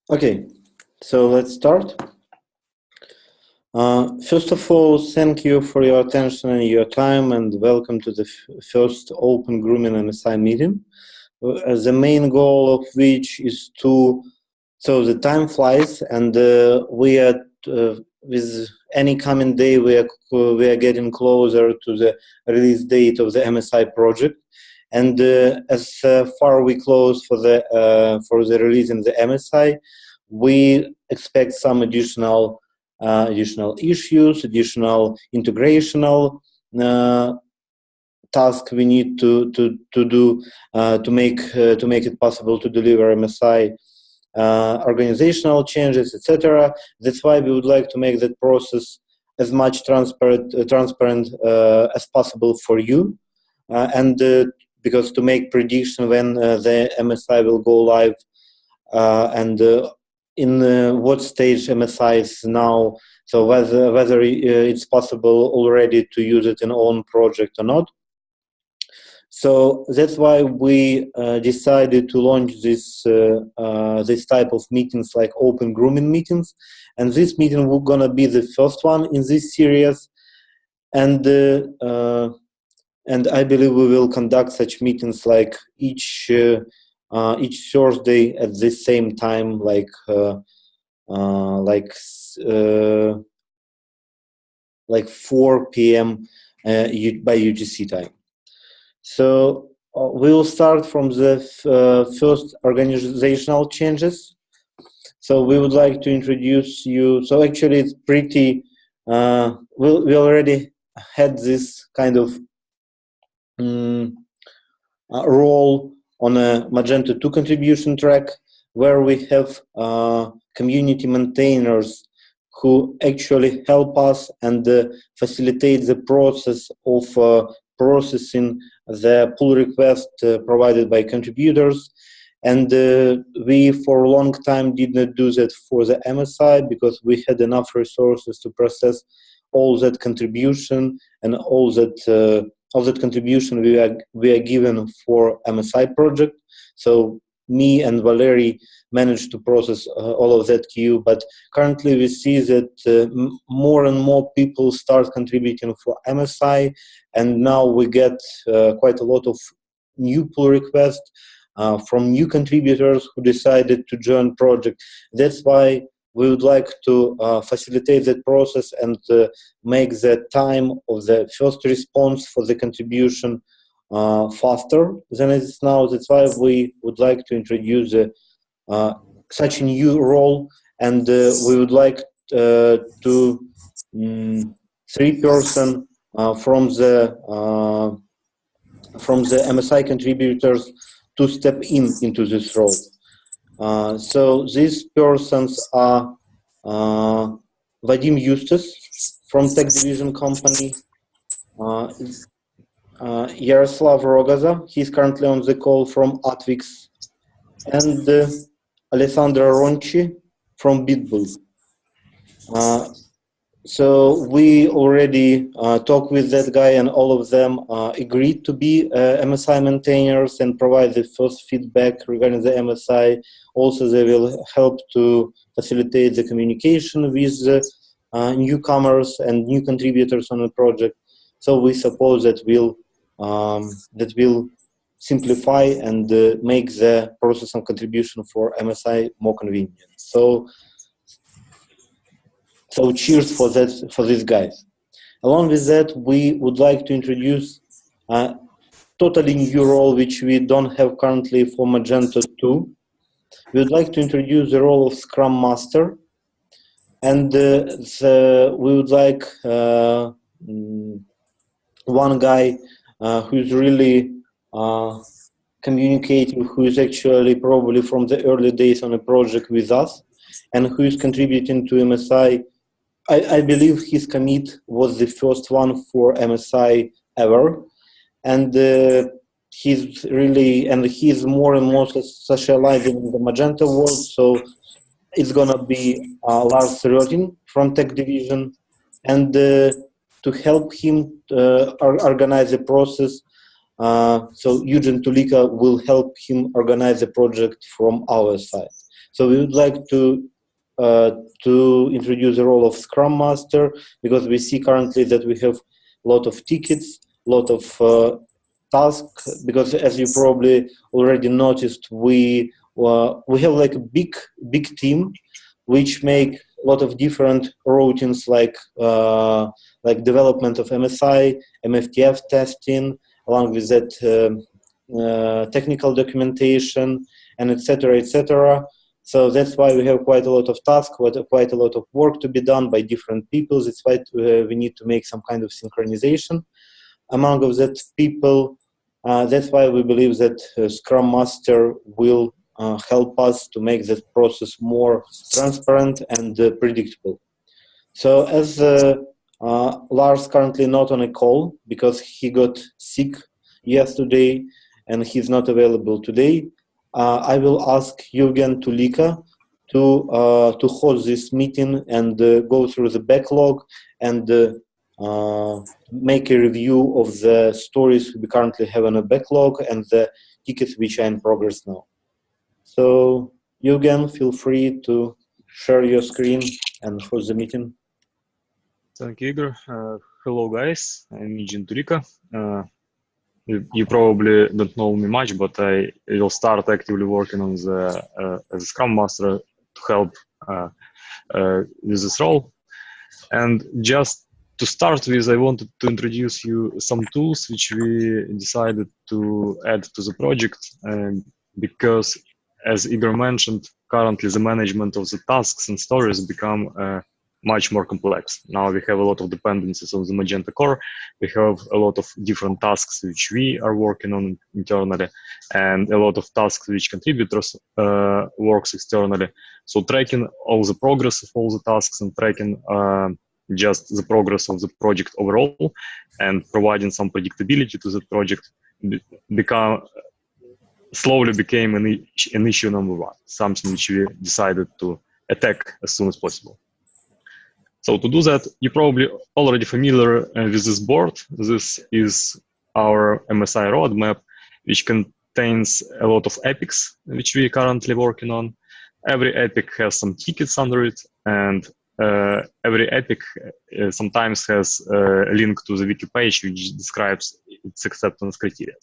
Okay, so let's start. First of all, thank you for your attention and your time, and welcome to the first Open Grooming MSI meeting. The main goal of which is so the time flies, and we are with any coming day we are getting closer to the release date of the MSI project, and as far we close for the release in the MSI, we expect some additional issues, additional integrational task we need to do to make it possible to deliver MSI organizational changes, etc. That's why we would like to make that process as much transparent as possible for you, and because to make prediction when the MSI will go live and in what stage MSI is now, so whether it's possible already to use it in own project or not. So that's why we decided to launch this type of meetings, like open grooming meetings, and this meeting will gonna be the first one in this series, and I believe we will conduct such meetings like each Thursday at the same time, like 4 p.m. By UTC time. So we will start from the first organizational changes. So we would like to introduce you. So actually, it's pretty. We already had this kind of role on a Magento 2 contribution track, where we have community maintainers who actually help us and facilitate the process of processing the pull request provided by contributors. And we for a long time did not do that for the MSI because we had enough resources to process all that contribution and all that contribution we are given for MSI project. So me and Valery managed to process all of that queue, but currently we see that more and more people start contributing for MSI, and now we get quite a lot of new pull requests from new contributors who decided to join project. That's why we would like to facilitate that process and make the time of the first response for the contribution faster than it is now. That's why we would like to introduce such a new role, and we would like to 3 person from the MSI contributors to step into this role. So these persons are Vadim Eustace from Tech Division Company, Yaroslav Rogaza, he's currently on the call from Atvix, and Alessandra Ronchi from Bitbull. So we already talked with that guy, and all of them agreed to be MSI maintainers and provide the first feedback regarding the MSI. Also, they will help to facilitate the communication with newcomers and new contributors on the project. So we suppose that will simplify and make the process of contribution for MSI more convenient. So cheers for that, for these guys. Along with that, we would like to introduce a totally new role which we don't have currently for Magento 2. We would like to introduce the role of Scrum Master, and we would like one guy who is really communicating, who is actually probably from the early days on a project with us, and who is contributing to MSI. I believe his commit was the first one for MSI ever, and he's more and more socializing in the Magento world. So it's gonna be Lars Rötin from Tech Division, and to help him organize the process. So Eugen Tulika will help him organize the project from our side. So we would like to introduce the role of Scrum Master, because we see currently that we have a lot of tickets, a lot of tasks, because as you probably already noticed, we have like a big team which make a lot of different routines, like development of MSI, MFTF testing, along with that technical documentation, and etc., etc. So that's why we have quite a lot of tasks, quite a lot of work to be done by different people. That's why we need to make some kind of synchronization among of that people. That's why we believe that Scrum Master will help us to make that process more transparent and predictable. So as Lars currently not on a call because he got sick yesterday and he's not available today, I will ask Jürgen Tulika to host this meeting and go through the backlog and make a review of the stories we currently have on a backlog and the tickets which are in progress now. So Jürgen, feel free to share your screen and host the meeting. Thank you, Igor. Hello, guys. I'm Zen Tulika. You probably don't know me much, but I will start actively working on as a Scrum Master to help with this role. And just to start with, I wanted to introduce you some tools which we decided to add to the project, because, as Igor mentioned, currently the management of the tasks and stories become much more complex. Now we have a lot of dependencies on the Magento core. We have a lot of different tasks which we are working on internally, and a lot of tasks which contributors works externally. So tracking all the progress of all the tasks and tracking just the progress of the project overall and providing some predictability to the project slowly became an issue number one, something which we decided to attack as soon as possible. So to do that, you're probably already familiar with this board. This is our MSI Roadmap, which contains a lot of epics, which we are currently working on. Every epic has some tickets under it, and every epic sometimes has a link to the wiki page, which describes its acceptance criteria.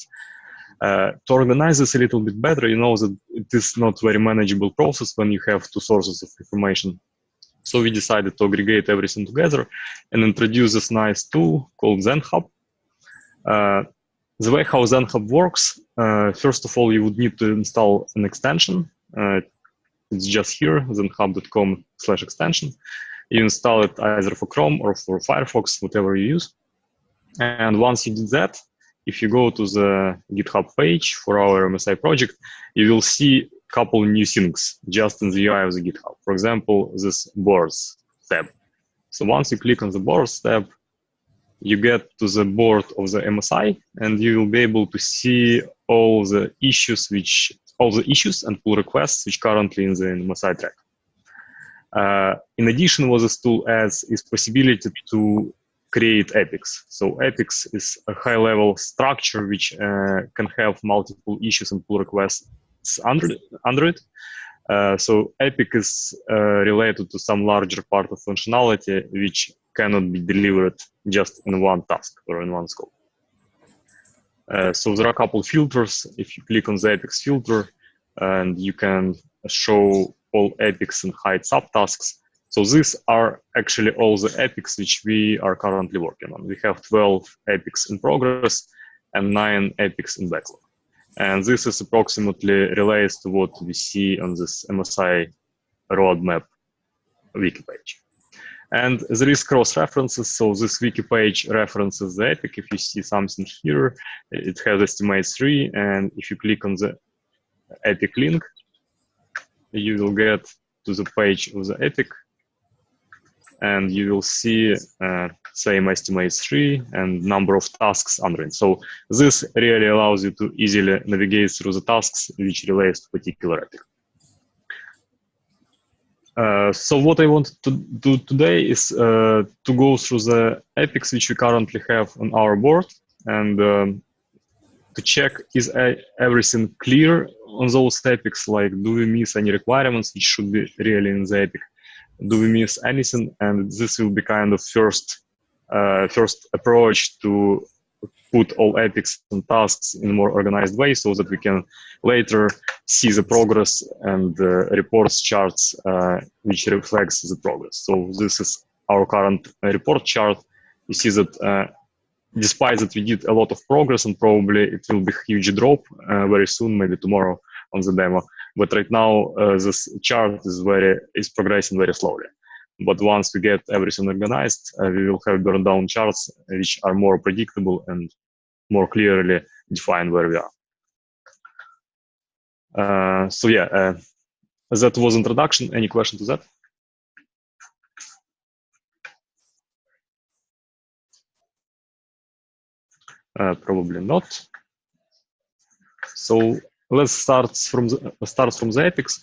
To organize this a little bit better, you know that it is not a very manageable process when you have two sources of information. So we decided to aggregate everything together and introduce this nice tool called Zen Hub. The way how Zen Hub works, first of all, you would need to install an extension. It's just here, zenhub.com/extension. You install it either for Chrome or for Firefox, whatever you use. And once you did that, if you go to the GitHub page for our MSI project, you will see a couple new things just in the UI of the GitHub. For example, this boards tab. So once you click on the boards tab, you get to the board of the MSI, and you will be able to see all the issues and pull requests which currently in the MSI track. In addition, what this tool adds is possibility to create epics. So epics is a high-level structure which can have multiple issues and pull requests under it. So epic is related to some larger part of functionality which cannot be delivered just in one task or in one scope. So there are a couple filters. If you click on the epics filter, and you can show all epics and hide subtasks. So these are actually all the epics which we are currently working on. We have 12 epics in progress and 9 epics in backlog. And this is approximately relates to what we see on this MSI Roadmap wiki page. And there is cross-references, so this wiki page references the epic. If you see something here, it has estimate 3, and if you click on the epic link, you will get to the page of the epic, and you will see same estimate 3 and number of tasks under it. So this really allows you to easily navigate through the tasks which relates to particular epic. So what I want to do today is to go through the epics which we currently have on our board and to check is everything clear on those epics, like do we miss any requirements which should be really in the epic? Do we miss anything? And this will be kind of first approach to put all epics and tasks in a more organized way so that we can later see the progress and reports charts which reflects the progress. So this is our current report chart. You see that despite that we did a lot of progress, and probably it will be a huge drop very soon, maybe tomorrow on the demo. But right now this chart is progressing very slowly. But once we get everything organized, we will have burn down charts which are more predictable and more clearly define where we are. So yeah, that was introduction. Any question to that? Probably not. So let's start from the epics.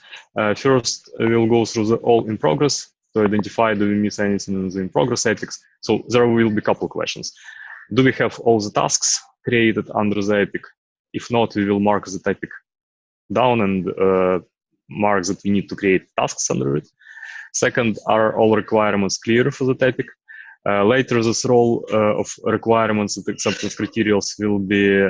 First, we'll go through the all in progress to identify do we miss anything in the in progress epics. So there will be a couple questions. Do we have all the tasks created under the epic? If not, we will mark the epic down and mark that we need to create tasks under it. Second, are all requirements clear for the epic? Later, this role of requirements and acceptance criteria will be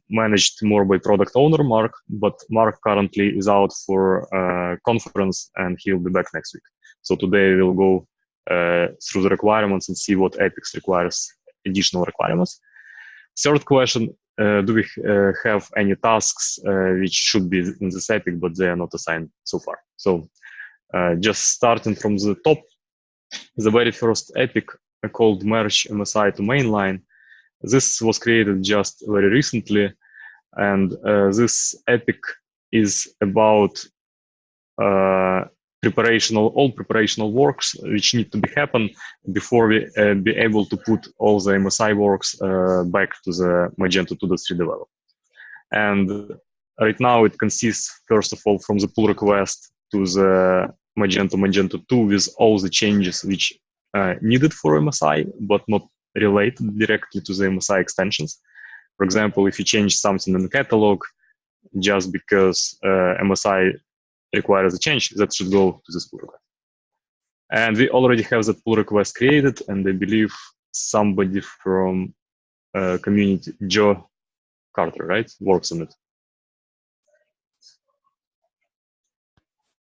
managed more by product owner Mark, but Mark currently is out for conference and he'll be back next week. So today we'll go through the requirements and see what epics requires additional requirements. Third question, do we have any tasks which should be in this epic, but they are not assigned so far? So just starting from the top, the very first epic called Merge MSI to Mainline. This was created just very recently, and this epic is about all preparational works which need to be happen before we be able to put all the MSI works back to the Magento 2.3 develop. And right now it consists, first of all, from the pull request to the Magento 2 with all the changes which needed for MSI, but not related directly to the MSI extensions. For example, if you change something in the catalog, just because MSI requires a change, that should go to this pull request. And we already have that pull request created, and I believe somebody from community, Joe Carter, right, works on it.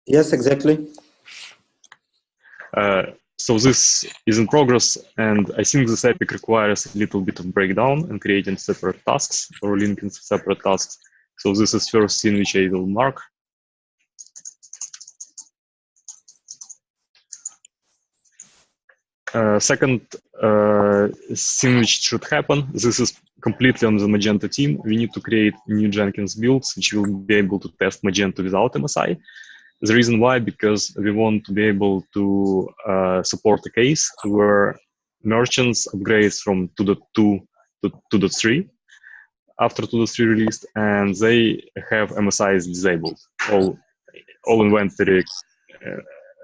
Yes, exactly. So this is in progress, and I think this epic requires a little bit of breakdown and creating separate tasks or linking separate tasks. So this is first thing which I will mark. Second thing which should happen, this is completely on the Magento team. We need to create new Jenkins builds which will be able to test Magento without MSI. The reason why, because we want to be able to support a case where merchants upgrades from 2.2 to 2.3 after 2.3 released, and they have MSIs disabled. All inventory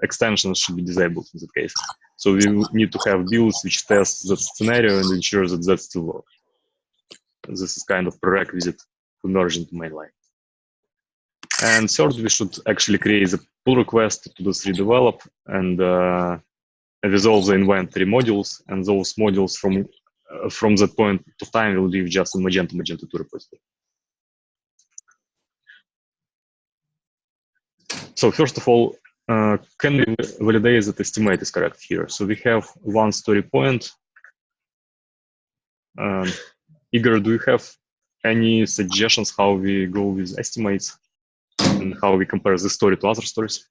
extensions should be disabled in that case. So we need to have builds which test that scenario and ensure that that still works. This is kind of prerequisite to merging to mainline. And third, we should actually create the pull request to the 3 develop and resolve the inventory modules, and those modules from that point of time will live just in Magento 2 repository. So first of all, can we validate that estimate is correct here? So we have one story point. Igor, do you have any suggestions how we go with estimates and how we compare this story to other stories?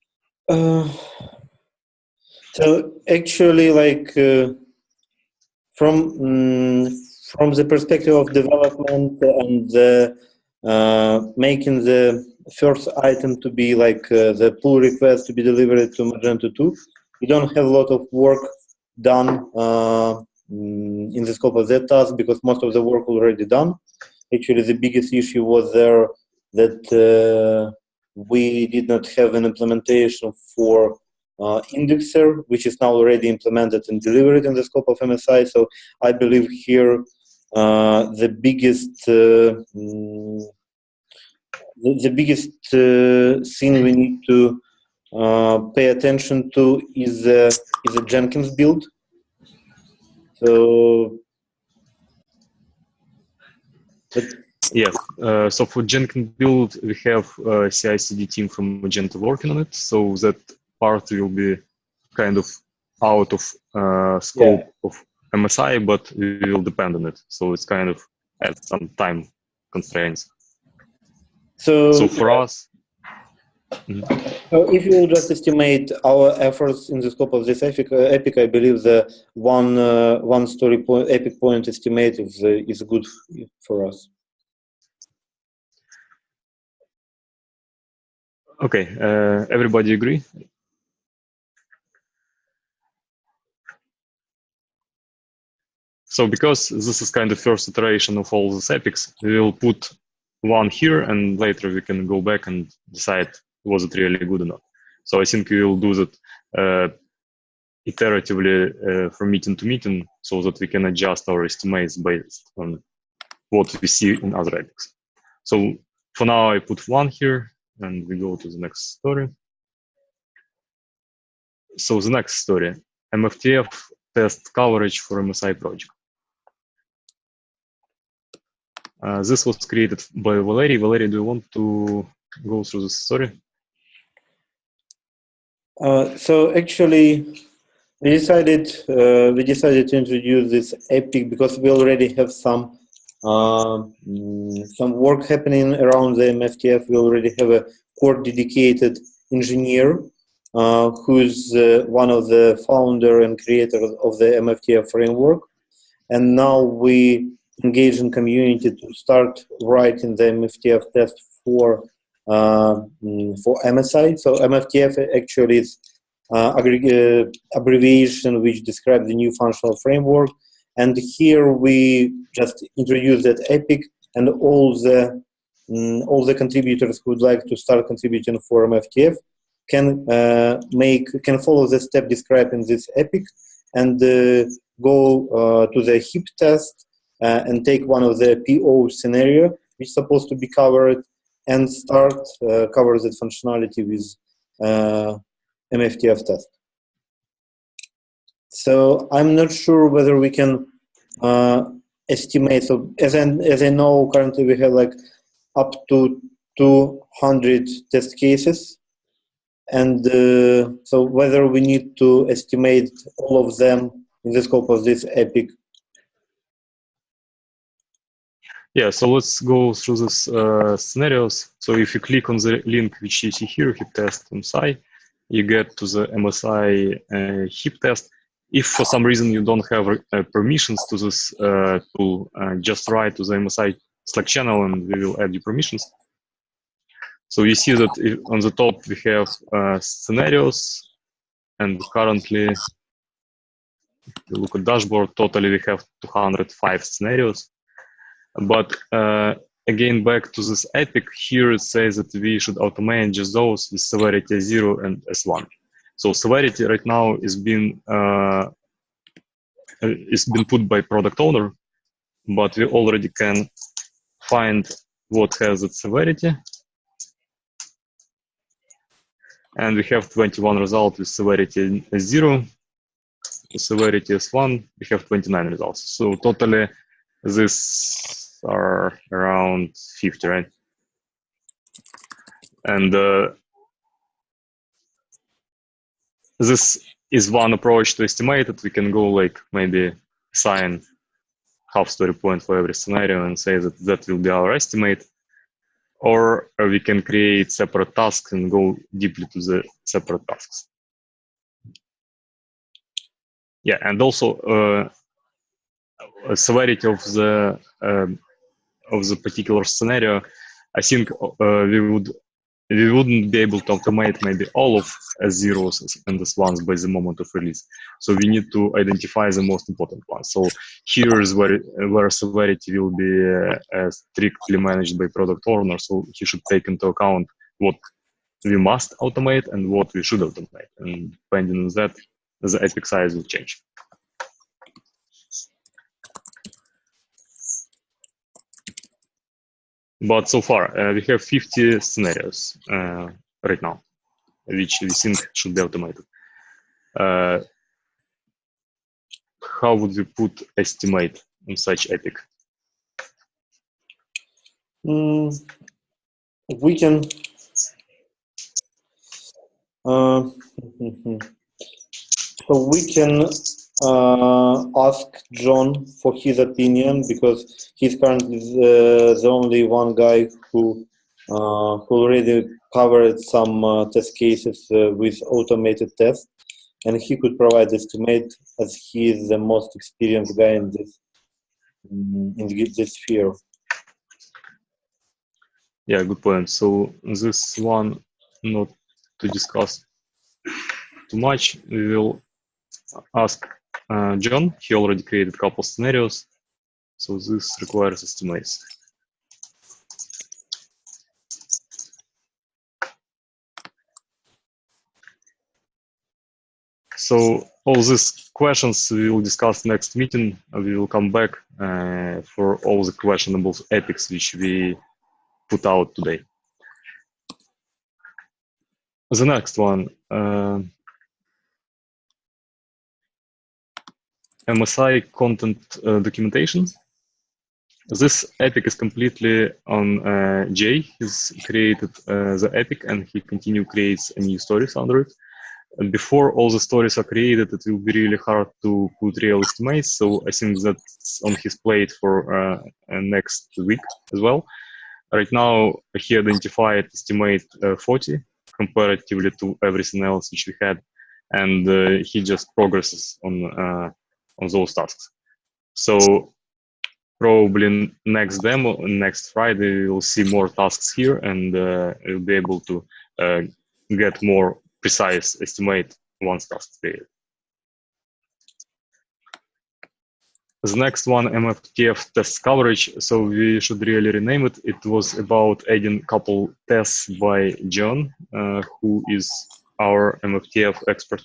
So actually, like from the perspective of development and making the first item to be like the pull request to be delivered to Magento 2, we don't have a lot of work done in the scope of that task because most of the work already done. Actually, the biggest issue was there that we did not have an implementation for indexer, which is now already implemented and delivered in the scope of MSI. So I believe here the biggest the biggest thing we need to pay attention to is a Jenkins build. So, yes. So for Jenkins build, we have a CI/CD team from Magento working on it. So that part will be kind of out of scope of MSI, but we will depend on it. So it's kind of at some time constraints. So for us. So if you will just estimate our efforts in the scope of this epic, I believe the one story point, epic point estimate is good for us. Okay, everybody agree? So because this is kind of first iteration of all these epics, we will put one here and later we can go back and decide was it really good or not. So I think we will do that iteratively from meeting to meeting so that we can adjust our estimates based on what we see in other epics. So for now I put one here and we go to the next story. So the next story, MFTF test coverage for MSI project. This was created by Valery. Valery, do you want to go through this story? So actually, we decided to introduce this epic because we already have some work happening around the MFTF. We already have a core dedicated engineer who is one of the founder and creators of the MFTF framework, and now we engage in community to start writing the MFTF test for MSI. So MFTF actually is abbreviation which describes the new functional framework, and here we just introduce that epic, and all the contributors who would like to start contributing for MFTF can follow the step described in this epic and go to the heap test and take one of the PO scenario which is supposed to be covered and start cover that functionality with MFTF test. So I'm not sure whether we can estimate. So as I know, currently we have like up to 200 test cases, and so whether we need to estimate all of them in the scope of this epic. Yeah, so let's go through these scenarios. So if you click on the link which you see here, heap test MSI, you get to the MSI heap test. If for some reason you don't have permissions to this tool, just write to the MSI Slack channel and we will add you permissions. So you see that on the top we have scenarios, and currently, if you look at dashboard, totally we have 205 scenarios. But again, back to this epic, here it says that we should automate just those with severity 0 and S1. So severity right now is being put by product owner, but we already can find what has its severity. And we have 21 results with severity 0, severity S1, we have 29 results. So totally these are around 50, right? And this is one approach to estimate it. We can go like maybe assign half story point for every scenario and say that that will be our estimate. Or we can create separate tasks and go deeply to the separate tasks. Yeah, and also severity of the particular scenario. I think we wouldn't be able to automate maybe all of S0s and S1s by the moment of release. So we need to identify the most important ones. So here is where severity will be strictly managed by product owner. So he should take into account what we must automate and what we should automate. And depending on that, the epic size will change. But so far, we have 50 scenarios right now, which we think should be automated. How would we put estimate on such epic? We can so we can ask John for his opinion, because he's currently the only one guy who already covered some test cases with automated tests, and he could provide estimate, as he is the most experienced guy in this sphere. Yeah, good point. So this one, not to discuss too much, we will ask John. He already created a couple scenarios, so this requires estimates. So all these questions we will discuss next meeting. We will come back for all the questionable epics which we put out today. The next one, MSI content documentation. This epic is completely on Jay. He's created the epic and he continue creates new stories under it. And before all the stories are created, it will be really hard to put real estimates. So I think that's on his plate for next week as well. Right now, he identified estimate 40 comparatively to everything else which we had, and he just progresses on those tasks. So probably next demo, next Friday, we'll see more tasks here, and we'll be able to get more precise estimate once tasks created. The next one, MFTF test coverage. So we should really rename it. It was about adding a couple tests by John, who is our MFTF expert.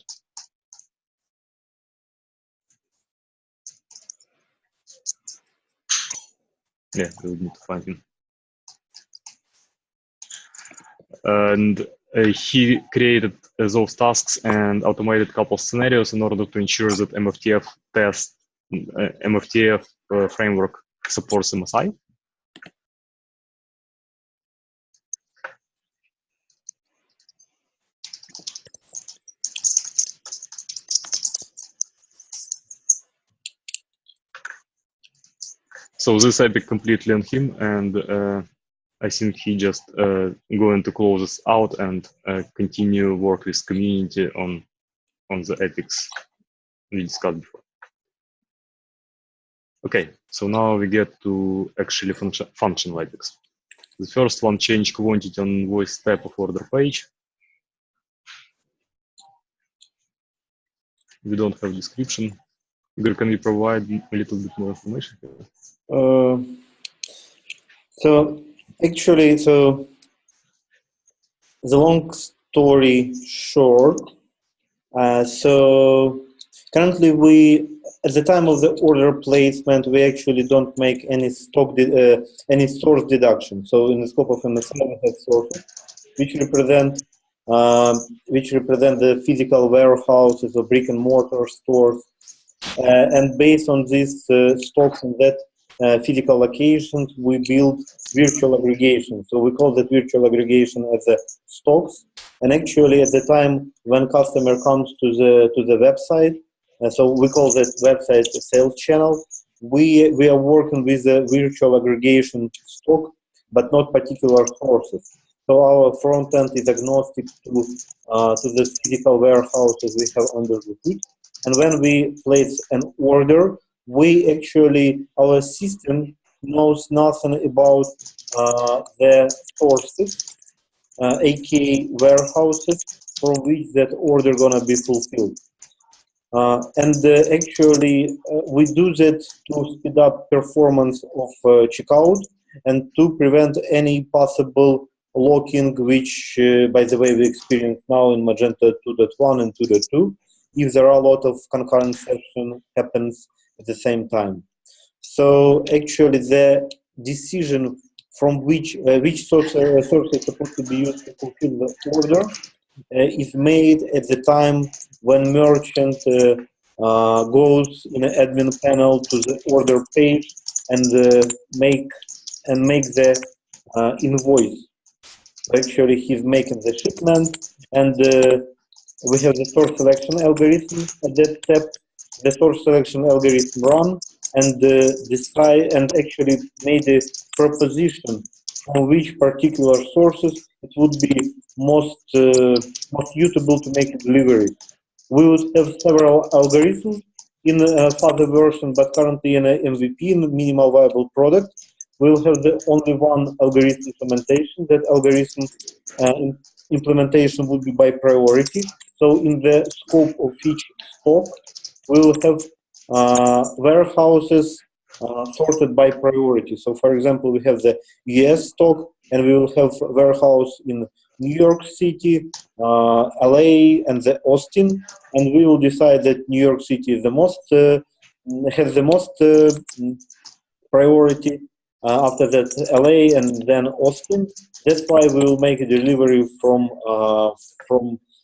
Yeah, we would need to find him. And he created those tasks and automated a couple scenarios in order to ensure that MFTF test, MFTF framework supports MSI. So this epic completely on him, and I think he just going to close this out and continue work with community on the epics we discussed before. Okay, so now we get to actually functional epics. The first one, change quantity on voice type of order page. We don't have description. Igor, can you provide a little bit more information? So actually, so the long story short, so currently we, at the time of the order placement, we actually don't make any any source deduction. So in the scope of MSI, we have sources which represent the physical warehouses or brick and mortar stores, and based on these stocks and that physical locations, we build virtual aggregation. So we call that virtual aggregation as a stocks. And actually, at the time when customer comes to the website, so we call that website a sales channel. We are working with the virtual aggregation stock, but not particular sources. So our front end is agnostic to the physical warehouses we have under the hood. And when we place an order, we actually, our system knows nothing about the sources, aka warehouses, from which that order gonna be fulfilled. Actually, we do that to speed up performance of checkout and to prevent any possible locking, which, by the way, we experience now in Magento 2.1 and 2.2, if there are a lot of concurrent session happens at the same time. So actually, the decision from which source is supposed to be used to fulfill the order is made at the time when merchant goes in the admin panel to the order page and make the invoice. Actually, he's making the shipment, and we have the source selection algorithm at that step. The source selection algorithm run and decide and actually made a proposition from which particular sources it would be most suitable to make a delivery. We would have several algorithms in a further version, but currently in a MVP, in minimal viable product, we'll have the only one algorithm implementation. That algorithm implementation would be by priority. So in the scope of each stock, we'll have warehouses sorted by priority. So for example, we have the US stock, and we will have warehouse in New York City, LA, and the Austin, and we will decide that New York City is the most has the most priority. After that, LA, and then Austin. That's why we will make a delivery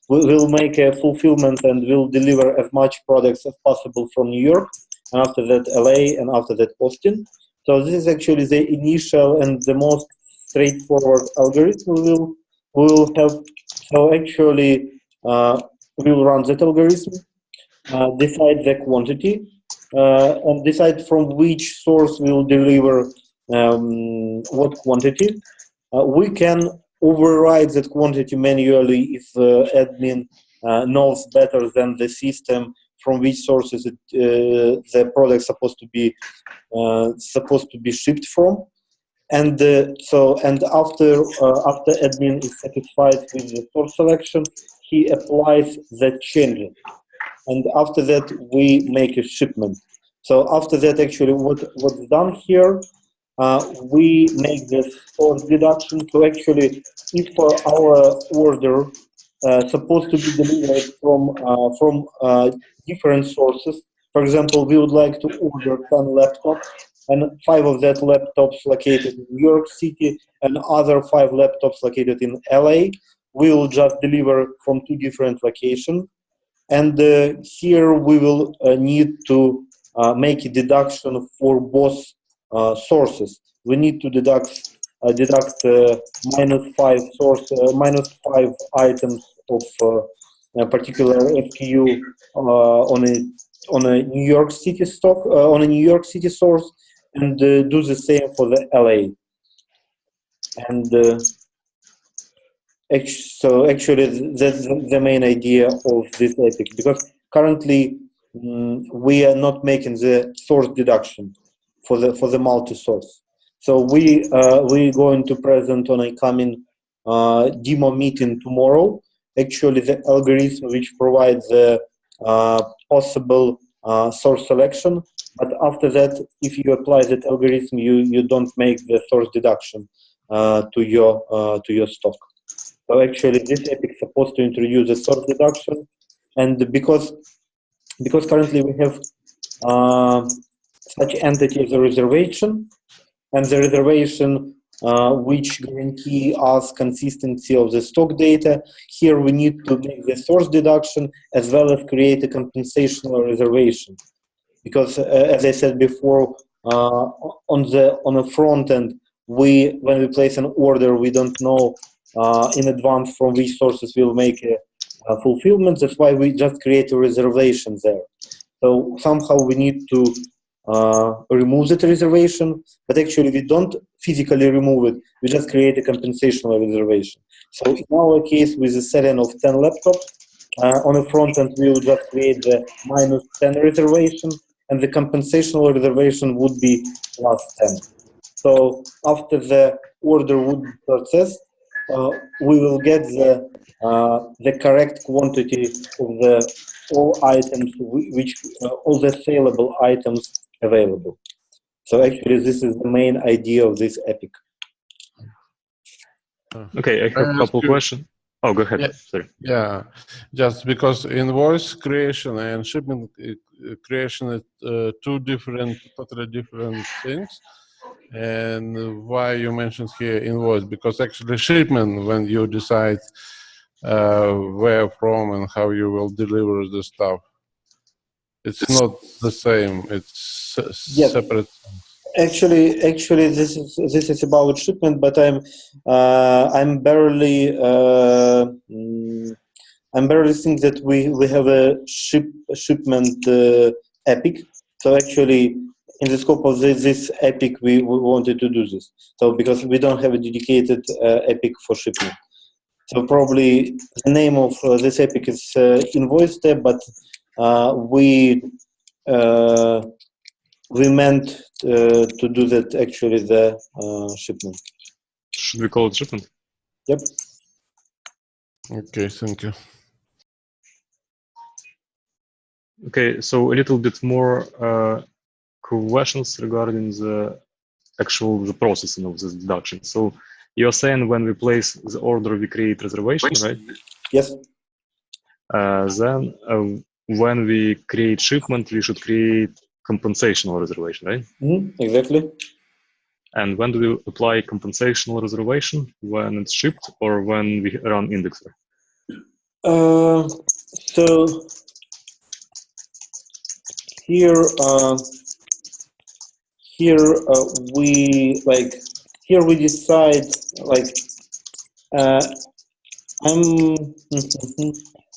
we'll make a fulfillment and we'll deliver as much products as possible from New York, and after that LA, and after that Austin. So this is actually the initial and the most straightforward algorithm we will have. So actually we will run that algorithm, decide the quantity, and decide from which source we will deliver what quantity. We can override that quantity manually if admin knows better than the system from which sources the product supposed to be shipped from. And after admin is satisfied with the source selection, he applies the changes, and after that we make a shipment. So after that, actually, what's done here, we make the source deduction. So actually, if our order supposed to be delivered from different sources, for example, we would like to order 10 laptops, and 5 of that laptops located in New York City, and other 5 laptops located in LA, we will just deliver from 2 different locations. And here we will need to make a deduction for both sources. We need to deduct minus 5 items of a particular SKU on a New York City stock, on a New York City source, and do the same for the LA. And so actually, that's the main idea of this epic, because currently we are not making the source deduction for the multi-source. So we're going to present on a coming demo meeting tomorrow. Actually, the algorithm which provides the possible source selection. But after that, if you apply that algorithm, you don't make the source deduction to your stock. So actually, this epic is supposed to introduce the source deduction, and because currently we have such entity as a reservation, and the reservation which guarantee us consistency of the stock data. Here we need to make the source deduction as well as create a compensational reservation, because as I said before, on the front end, when we place an order, we don't know in advance from which sources will make a fulfillment. That's why we just create a reservation there. So somehow we need to remove that reservation, but actually we don't physically remove it. We just create a compensational reservation. So in our case, with the setting of 10 laptops, on the front end, we will just create the minus 10 reservation, and the compensational reservation would be plus 10. So after the order would be processed, we will get the correct quantity of all items, all the saleable items available. So actually, this is the main idea of this epic. Okay, I have a couple questions. Oh, go ahead. Yeah. Sorry. Yeah, just because invoice creation and shipment creation is totally different things. And why you mentioned here invoice? Because actually shipment, when you decide where from and how you will deliver the stuff, it's not the same. It's Yes. separate. Actually, this is about shipment, but I'm barely think that we have a shipment epic. So actually, in the scope of this epic, we wanted to do this. So because we don't have a dedicated epic for shipment. So probably the name of this epic is invoice tab, but we meant to do that actually the shipment. Should we call it shipment? Yep. Okay, thank you. Okay, so a little bit more questions regarding the processing of this deduction. So you're saying when we place the order, we create reservation, right? Yes. Then when we create shipment, we should create compensational reservation, right? Exactly. And when do we apply compensational reservation? When it's shipped or when we run indexer? So here we decide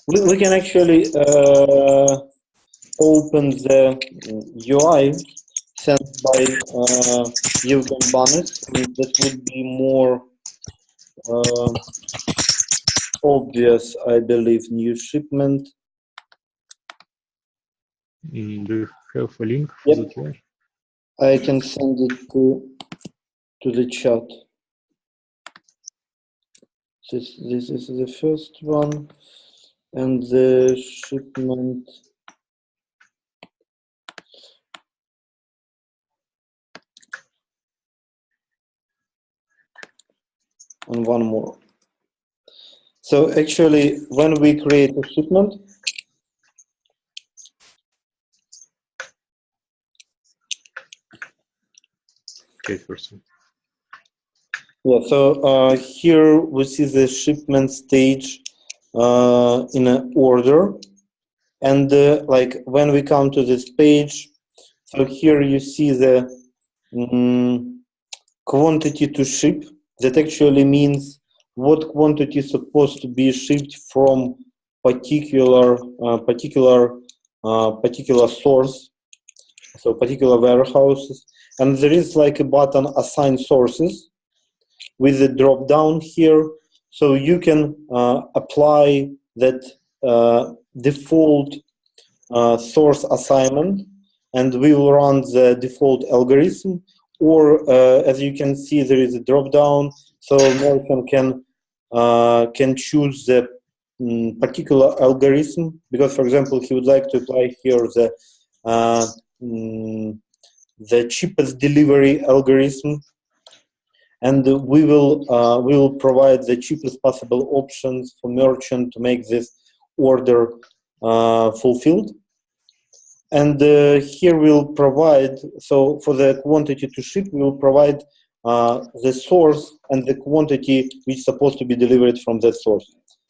we can actually open the UI sent by Evgen Banes, and that would be more obvious, I believe. New shipment. Do you have a link for Yep. the UI? I can send it to the chat. This is the first one, and the shipment. And one more. So actually, when we create a shipment, Okay, first one. yeah. So here we see the shipment stage in an order, and like when we come to this page, so here you see the quantity to ship. That actually means what quantity is supposed to be shipped from particular source, so particular warehouses. And there is like a button assign sources with the drop down here, so you can apply that default source assignment, and we will run the default algorithm. Or as you can see, there is a drop down, so merchant can choose the particular algorithm, because, for example, he would like to apply here the cheapest delivery algorithm, and we will provide the cheapest possible options for merchant to make this order fulfilled. And here we'll provide, so for the quantity to ship, we will provide the source and the quantity which is supposed to be delivered from that source.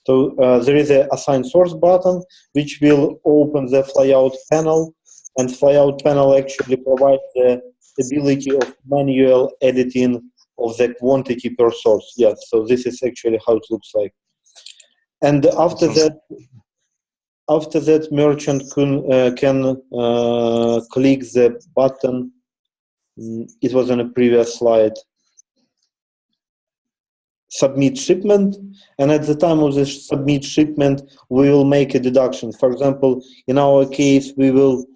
So there is an assign source button, which will open the flyout panel, and flyout panel actually provides the ability of manual editing of the quantity per source. Yes, so this is actually how it looks like. And after that, merchant can click the button. It was on a previous slide. Submit shipment, and at the time of the submit shipment, we will make a deduction. For example, in our case, we will.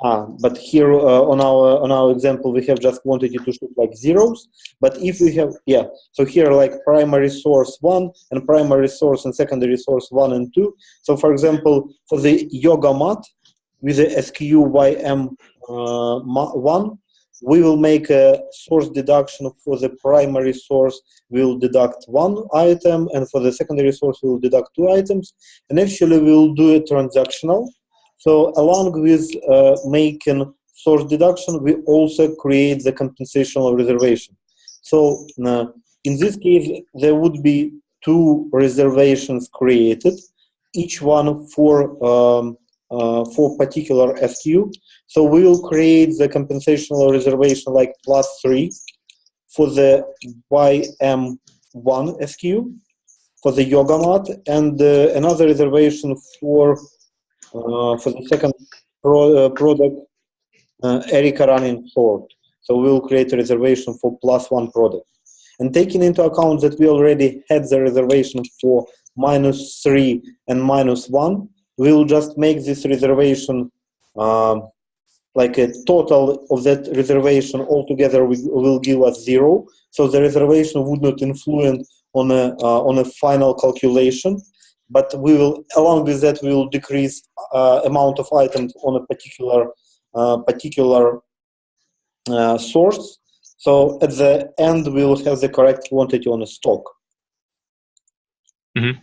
But here on our example, we have just quantity to ship like zeros. But if we have, so here like primary source 1 and primary source and secondary source 1 and 2. So for example, for the yoga mat with the SQYM1, we will make a source deduction. For the primary source, we'll deduct 1 item, and for the secondary source, we'll deduct 2 items. And actually, we'll do it transactional. So along with making source deduction, we also create the compensational reservation. So in this case, there would be 2 reservations created, each one for particular SKU. So we will create the compensational reservation like +3 for the YM1 SKU, for the yoga mat, and another reservation for the second product, Erika running short. So we'll create a reservation for +1 product. And taking into account that we already had the reservation for -3 and -1, we'll just make this reservation like a total of that reservation altogether will give us 0. So the reservation would not influence on a final calculation, but we will, along with that, we will decrease amount of items on a particular source. So at the end, we will have the correct quantity on a stock. Mm-hmm.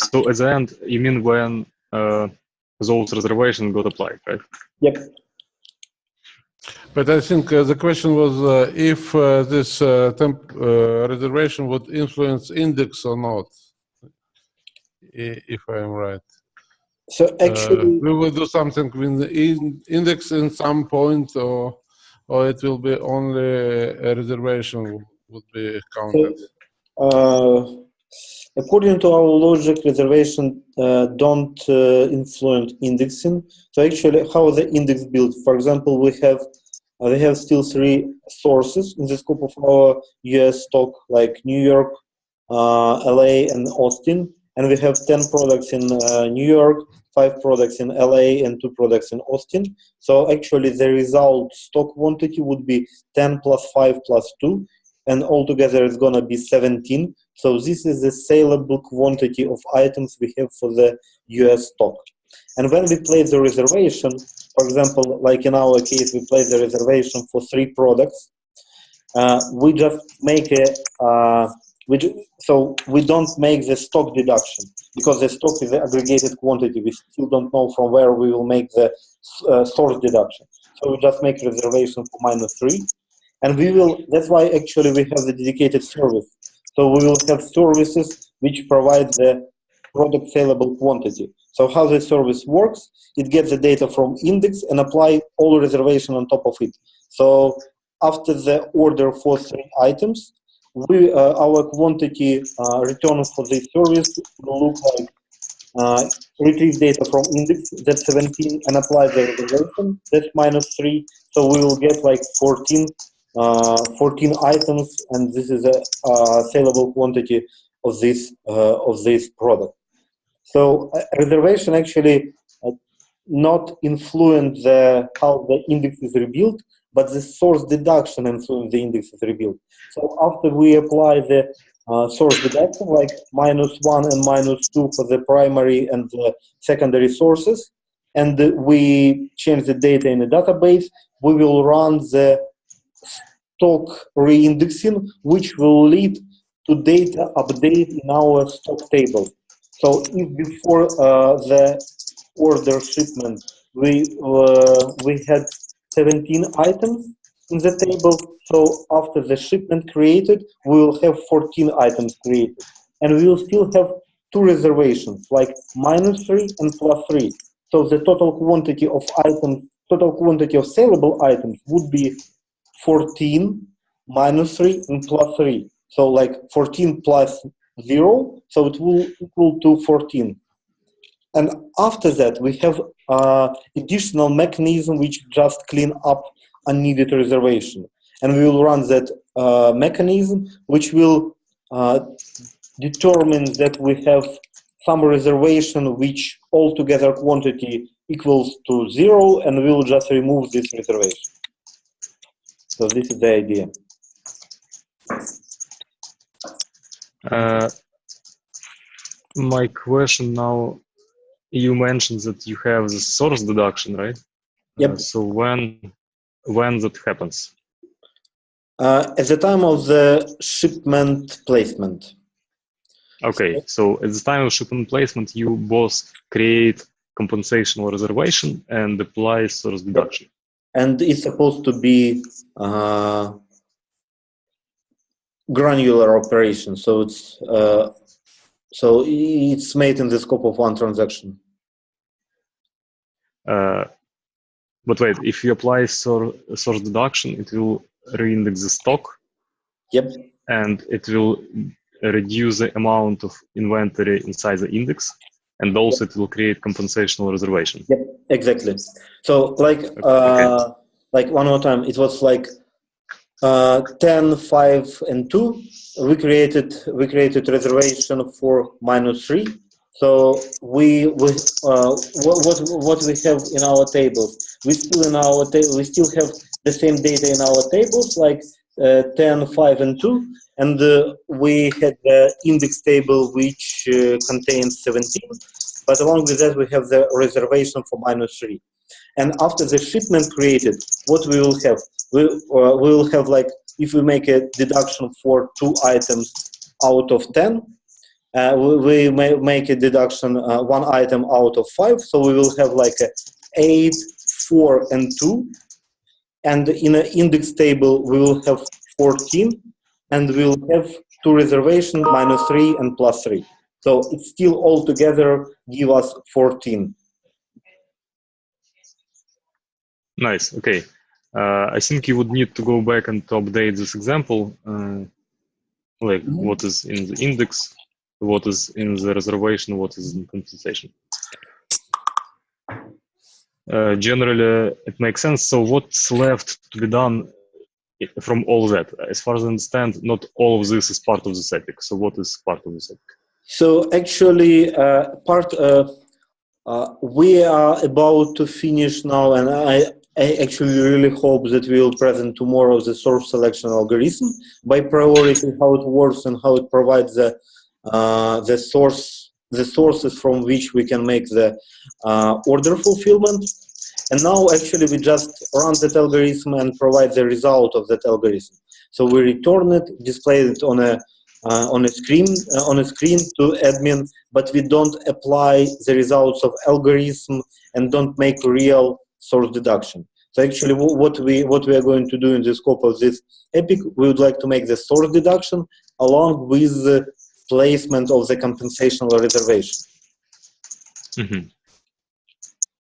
So at the end, you mean when those reservations got applied, right? Yep. But I think the question was if this reservation would influence index or not, if I'm right. So actually, we will do something with the index in some point, or it will be only a reservation would be counted. So, according to our logic, reservation don't influence indexing. So actually, how the index build? For example, we have still 3 sources in the scope of our US stock, like New York, LA, and Austin, and we have 10 products in New York, 5 products in LA, and 2 products in Austin. So actually, the result stock quantity would be 10 plus 5 plus 2, and altogether it's gonna be 17. So this is the saleable quantity of items we have for the US stock. And when we place the reservation, for example, like in our case, we place the reservation for 3 products. We just make so we don't make the stock deduction, because the stock is the aggregated quantity. We still don't know from where we will make the source deduction. So we just make reservation for -3. And we will, that's why actually we have the dedicated service. So we will have services which provide the product saleable quantity. So how the service works, it gets the data from index and apply all reservation on top of it. So after the order for 3 items, our quantity return for this service will look like retrieve data from index, that's 17, and apply the reservation, that's -3. So we will get like 14 items, and this is a saleable quantity of this product. So reservation actually not influence how the index is rebuilt, but the source deduction influence the index is rebuilt. So after we apply the source deduction, like -1 and -2 for the primary and the secondary sources, and we change the data in the database, we will run the stock reindexing, which will lead to data update in our stock table. So if before the order shipment we had 17 items in the table, so after the shipment created, we will have 14 items created, and we will still have 2 reservations, like -3 and +3. So the total quantity of items, total quantity of saleable items would be 14 -3 and +3. So like 14 plus 0, so it will equal to 14. And after that, we have additional mechanism which just clean up unneeded reservation. And we will run that mechanism, which will determine that we have some reservation which altogether quantity equals to 0, and we will just remove this reservation. So this is the idea. My question now, you mentioned that you have the source deduction, right? Yep. So when that happens? At the time of the shipment placement. Okay, so at the time of shipment placement, you both create compensation or reservation and apply source deduction. And it's supposed to be granular operation, so it's made in the scope of one transaction. But wait, if you apply source deduction, it will reindex the stock. Yep. And it will reduce the amount of inventory inside the index, and also it will create compensational reservation. Yep, exactly. So like one more time, it was like 10, 5, and 2. We created reservation for -3. So what we have in our tables, we still have the same data in our tables, like 10, 5, and 2, and we had the index table which contains 17, but along with that we have the reservation for -3. And after the shipment created, what we will have? We will have, like, if we make a deduction for 2 items out of 10, we may make a deduction 1 item out of 5, so we will have like a 8, 4, and 2. And in an index table, we will have 14, and we will have 2 reservation, -3 and +3. So it still all together give us 14. Nice. Okay. I think you would need to go back and to update this example, like what is in the index, what is in the reservation, what is in compensation. Generally, it makes sense. So what's left to be done from all that? As far as I understand, not all of this is part of this epic. So what is part of this epic? So actually, we are about to finish now, and I actually really hope that we will present tomorrow the source selection algorithm by priority, how it works and how it provides the sources from which we can make the order fulfillment. And now actually we just run that algorithm and provide the result of that algorithm. So we return it, display it on a screen to admin, but we don't apply the results of algorithm and don't make real source deduction. So actually what we are going to do in the scope of this epic, we would like to make the source deduction along with the placement of the compensational reservation. Mm-hmm.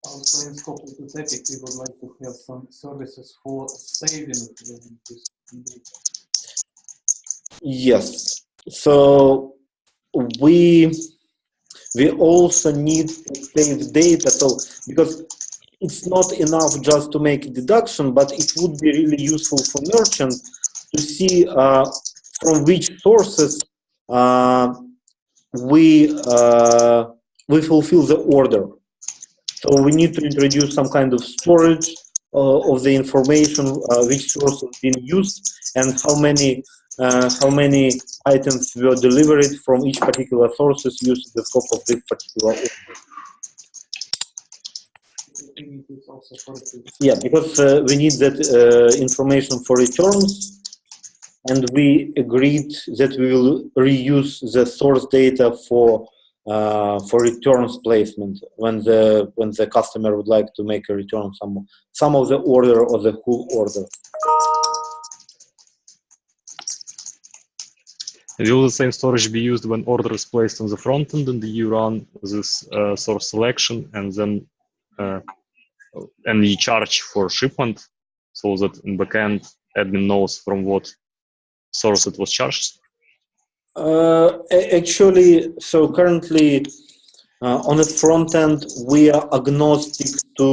Also, in scope of this epic, we would like to have some services for saving this data. Yes. So we also need to save data. So because it's not enough just to make a deduction, but it would be really useful for merchants to see from which sources we fulfill the order. So we need to introduce some kind of storage of the information, which source has been used, and how many items were delivered from each particular sources used in the scope of this particular order. Yeah, because we need that information for returns, and we agreed that we will reuse the source data for returns placement when the customer would like to make a return some of the order or the whole order. Will the same storage be used when order is placed on the front end and you run this source selection and then and you charge for shipment so that in backend admin knows from what source it was charged? Actually, so currently on the front end we are agnostic to.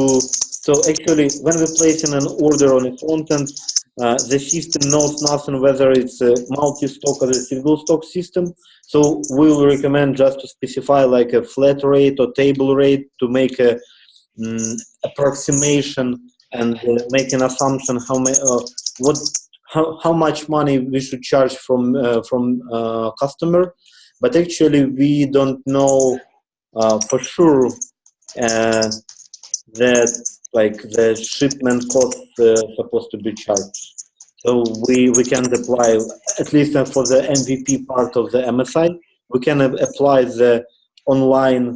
So actually, when we're placing an order on the front end, the system knows nothing whether it's a multi-stock or a single stock system. So we will recommend just to specify like a flat rate or table rate to make a approximation and make an assumption how much money we should charge from customer, but actually we don't know for sure that like the shipment cost supposed to be charged. So we can apply, at least for the MVP part of the MSI, we can apply the online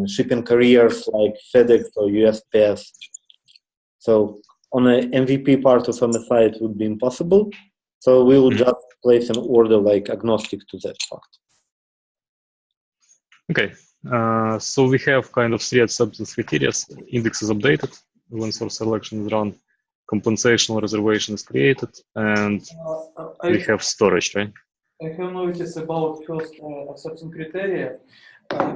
shipping carriers like FedEx or USPS. So on the MVP part of MSI, it would be impossible. So we will just place an order like agnostic to that fact. Okay, so we have kind of three acceptance criteria. Index is updated when source selection is run, compensational reservation is created, and we have storage, right? I have noticed about first acceptance criteria.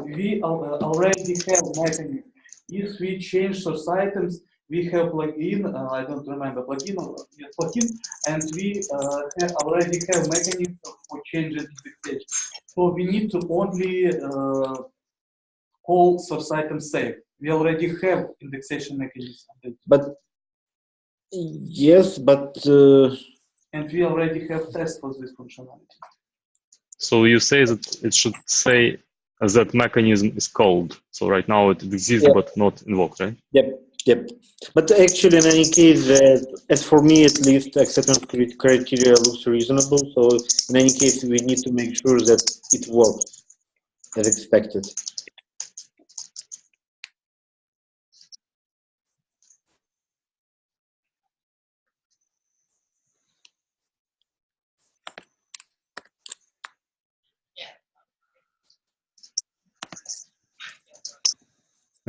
We already have mechanism. If we change source items, we have plugin. I don't remember plugin. Yes, plugin, and we already have mechanism for changing indexation. So we need to only call source item save. We already have indexation mechanism. But yes, but and we already have tests for this functionality. So you say that it should say that mechanism is called. So right now it exists, but not invoked, right? Yep. But actually, in any case, as for me at least, acceptance criteria looks reasonable. So in any case, we need to make sure that it works as expected.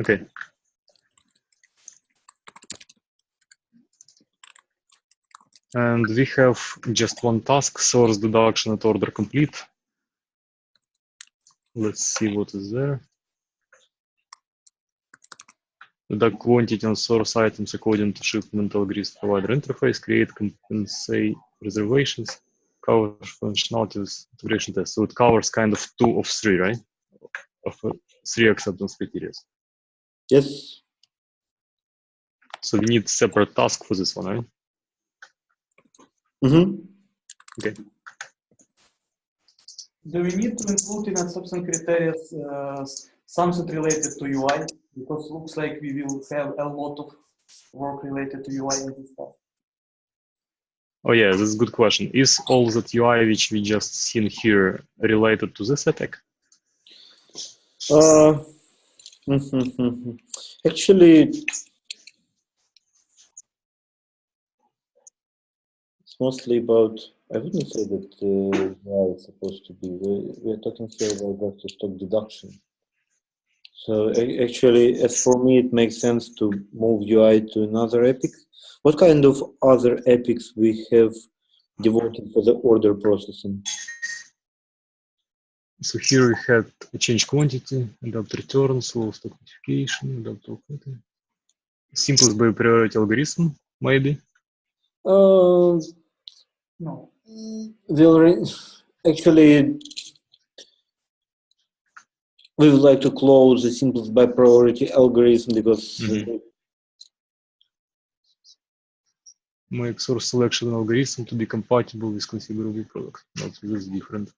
Okay. And we have just one task, source deduction at order complete. Let's see what is there. Deduct quantity on source items according to shipment algorithm provider interface, create compensate reservations, cover functionality with integration test. So it covers kind of 2 of 3, right? Of 3 acceptance criteria. Yes. So we need separate task for this one, right? Okay. Do we need to include in acceptance criteria something related to UI? Because it looks like we will have a lot of work related to UI in this stuff. Oh yeah, this is a good question. Is all that UI which we just seen here related to this attack? Actually, it's mostly about, I wouldn't say that UI is supposed to be. We're talking here about the stock deduction. So actually, as for me, it makes sense to move UI to another epic. What kind of other epics we have devoted for the order processing? So here we had a change quantity, adopt return, solve stock notification, adopt all quantity. Simplest by priority algorithm, maybe? No. Actually, we would like to close the simplest by priority algorithm because make source selection algorithm to be compatible with configurable product. Not this different.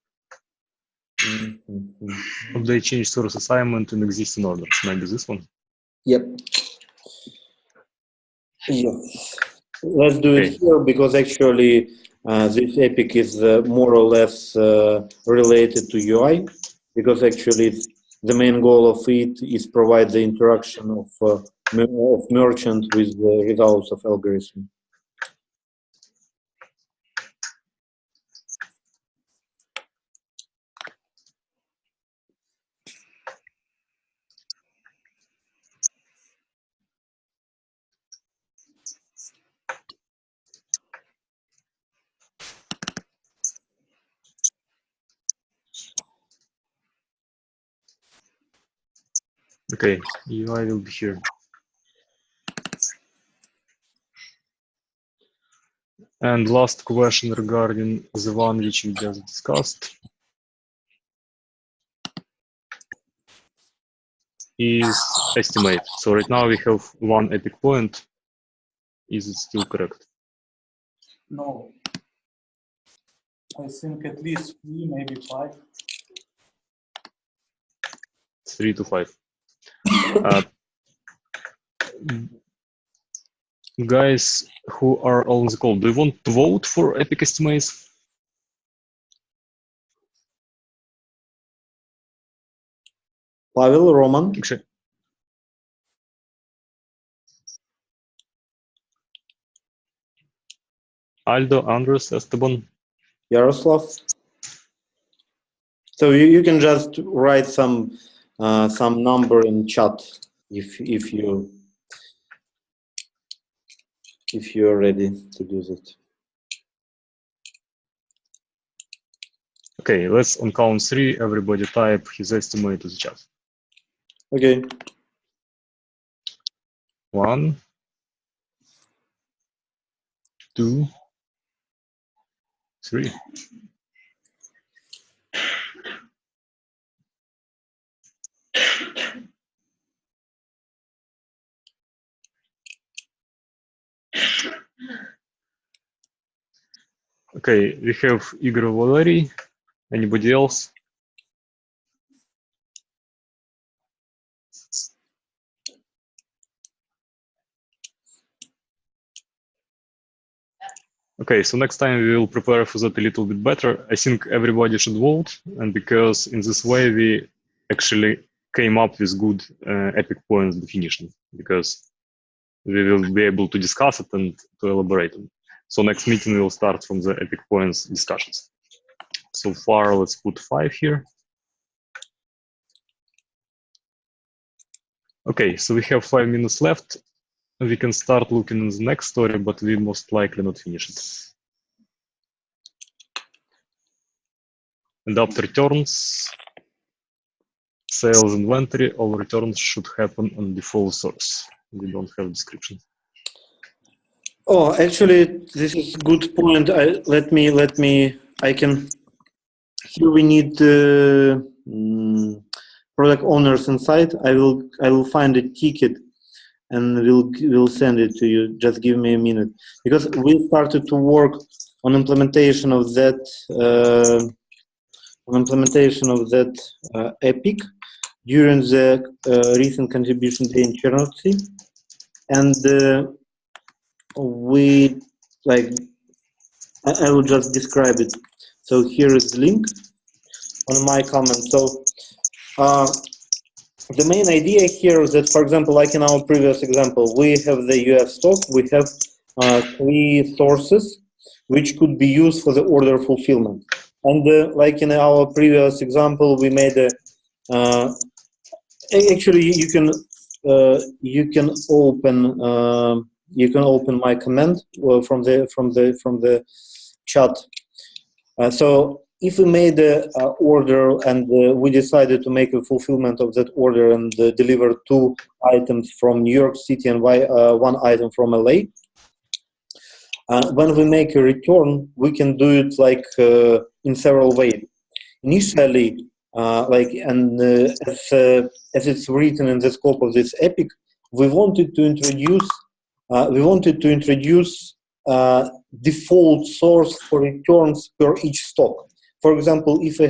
Update change source assignment in existing orders. Maybe this one. Yep. Yes. Let's do it here because actually this epic is more or less related to UI because actually the main goal of it is provide the interaction of merchant with the results of algorithm. Okay, UI will be here. And last question regarding the one which we just discussed is estimate. So right now we have 1 epic point. Is it still correct? No. I think at least 3, maybe 5. 3 to 5. Guys who are on the call, do you want to vote for epic estimates? Pavel, Roman. Actually, Aldo, Andres, Esteban. Yaroslav. So you can just write some number in chat if you're ready to do that. Okay, let's on count 3. Everybody type his estimate to the chat. Okay. 1, 2, 3. Okay, we have Igor, Valery. Anybody else? Okay, so next time we will prepare for that a little bit better. I think everybody should vote, and because in this way we actually came up with good epic points definition, because we will be able to discuss it and to elaborate on it. So next meeting we will start from the epic points discussions. So far, let's put 5 here. Okay, so we have 5 minutes left. We can start looking at the next story, but we most likely not finish it. Adopt returns, sales inventory, all returns should happen on default source. We don't have description. Oh, actually, this is a good point. Let me. I can. Here we need product owners inside. I will find a ticket and we'll send it to you. Just give me a minute, because we started to work on implementation of that epic during the recent contribution day in Chernobyl, and we I will just describe it. So here is the link on my comment. So the main idea here is that, for example, like in our previous example, we have the US stock, we have 3 sources which could be used for the order fulfillment. And like in our previous example, we made a actually you can open my comment from the chat. So if we made an order and we decided to make a fulfillment of that order and deliver 2 items from New York City and 1 item from LA, when we make a return, we can do it like in several ways. Initially, as it's written in the scope of this epic, we wanted to introduce default source for returns per each stock. For example, if we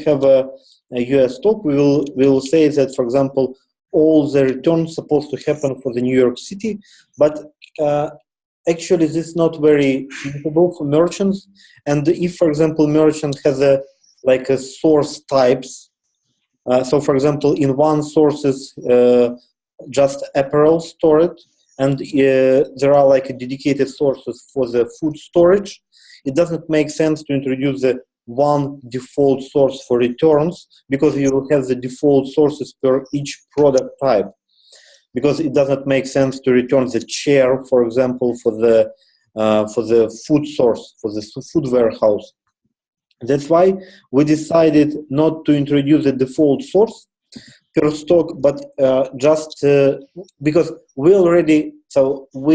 have a US stock, we will say that, for example, all the returns supposed to happen for the New York City, but actually this is not very suitable for merchants. And if, for example, merchant has a source types, so for example, in one sources just apparel stored, and there are dedicated sources for the food storage, it doesn't make sense to introduce the one default source for returns, because you will have the default sources per each product type, because it doesn't make sense to return the chair, for example, for the food source, for the food warehouse. That's why we decided not to introduce a default source per stock, but just because we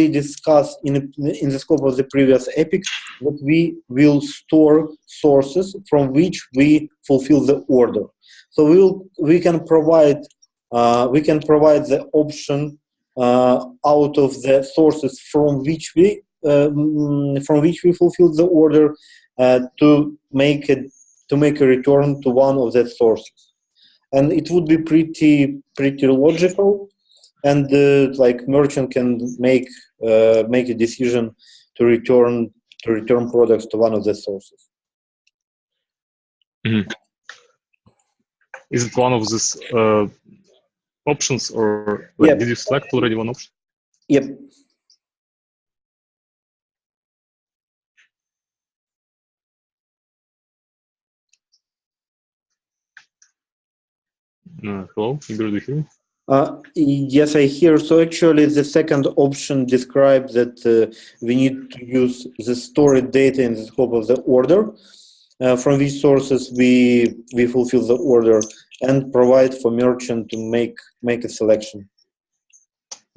discussed in the scope of the previous epic that we will store sources from which we fulfill the order. So we can provide the option out of the sources from which we fulfill the order to make a return to one of the sources. And it would be pretty logical, and merchant can make a decision to return products to one of the sources. Mm-hmm. Is it one of these options, or like, Yep. did you select already one option? Yep. Hello, Igor, do you hear me? Yes, I hear. So actually, the second option describes that we need to use the stored data in the scope of the order. From these sources, we fulfill the order and provide for merchant to make a selection.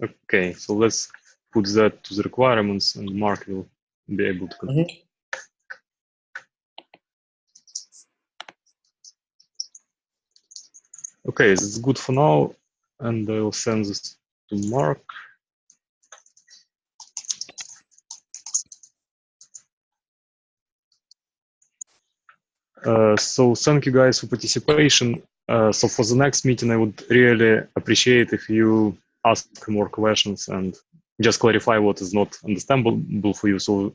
Okay, so let's put that to the requirements, and Mark will be able to confirm. Okay, that's good for now, and I will send this to Mark. So thank you guys for participation. So for the next meeting, I would really appreciate if you ask more questions and just clarify what is not understandable for you. So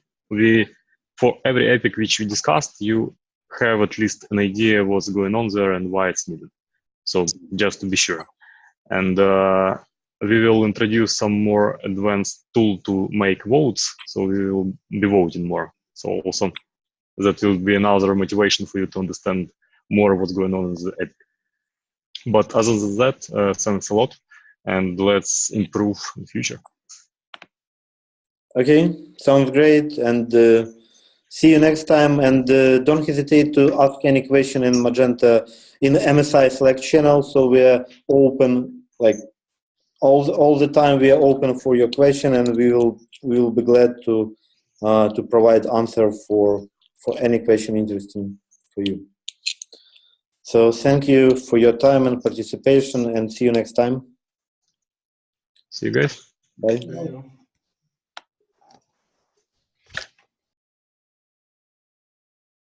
for every epic which we discussed, you have at least an idea what's going on there and why it's needed. So just to be sure. And we will introduce some more advanced tool to make votes. So we will be voting more. So also that will be another motivation for you to understand more what's going on in the epic. But other than that, thanks a lot, and let's improve in the future. Okay, sounds great, and see you next time. And don't hesitate to ask any question in Magento in the MSI Select channel. So we are open, like all the time. We are open for your question, and we will be glad to provide answer for any question interesting for you. So thank you for your time and participation, and see you next time. See you guys. Bye. Yeah.